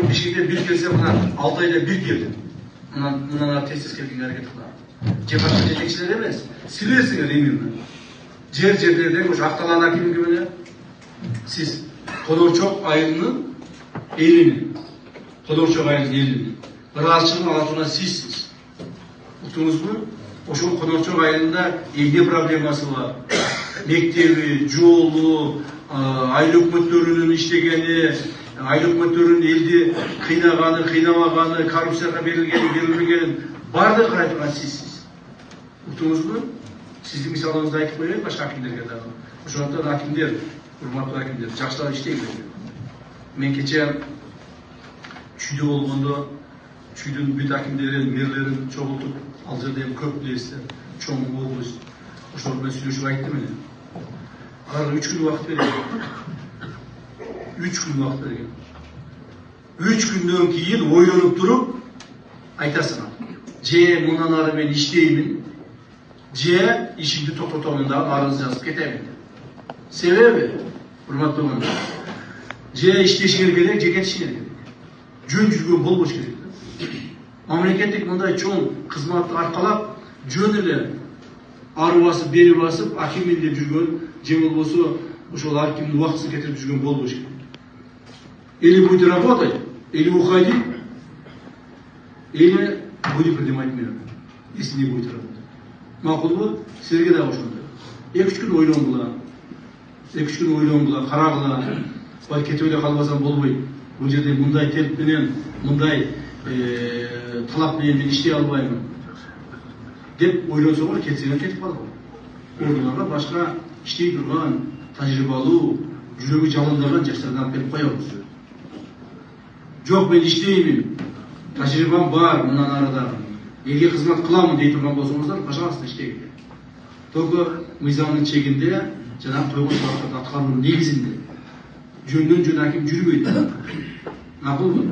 Бишкекке bir келсе, мына Алтайда bir келди. Мына тез келгенге аракет кылам. Же башка жетекчилер эмес. Силерсиңер именно. Жерлерден ушу Акталан акимиги менен сиз Тодорчок айылынын элини, Тодорчок айылынын элини ыргалчылыгын алатууна сизсиз. Уктуңузбу? Ошол Тодорчок айылында эмне проблемасы бар? Мектеби, жолу, айыл өкмөттөрүнүн иштегени, айыл өкмөттөрүнүн элди кыйнаганы, кыйнабаганы, коррупцияга берилбегенин баардыгын карай турган сизсиз. Уктуңузбу? Сиздин мисалыңызды айтып коеюн башка акимдерге дагы. Ошондуктан акимдер, урматтуу акимдер, жакшылап иштейбиз. Мен кече Чүйдө болгондо, Чүйдүн бүт акимдерин, мэрлерин чогултуп, ал жерде көп билесиздер, чоң область. Ошол менен сүйлөшүп айттым эле. Аларга 3 күн убакыт берген. 3 күн убакыт берген. 3 күндөн кийин ойлонуп туруп айтасың. Же мындан ары мен иштеймин, же ишимди токтотомун да арыз жазып кетемин. Себеби, урматтуу ага, же иштешиңер керек, же кетишиңер керек. Жөн жүргөн болбош керек. Мамлекеттик мындай чоң кызматты аркалап, жөн эле ары басып, бери басып, акиммин деп жүргөн, же болбосо ошол акимдин убактысын кетирип жүргөн болбош керек. Или будет работать, или уходить, или будем принимать меры, если не будет работать. Макулбу, силерге дагы ошондой. 2-3 күн ойлонгула, 2-3 күн ойлонгула, карагыла, бай кетип эле калбасам болбойт. Бул жерде мындай темп менен, мындай талап менен мен иштей албаймын деп ойлонсоңор, кетсеңер кетип калгыла. Ордуңарга башка иштей турган, тажрыйбалуу, жүрөгү жалындаган жаштарды алып берип коебуз. Жок, мен иштеймин, тажрыйбам бар, мындан ары дагы элге кызмат кыламын дей турган болсоңуздар, пожалуйста, иштеңиздер. Только мыйзамдын чегинде, жана койгон талаптарды аткаруунун негизинде. Жөндөн жөн аким жүрбөйт. Макулбу?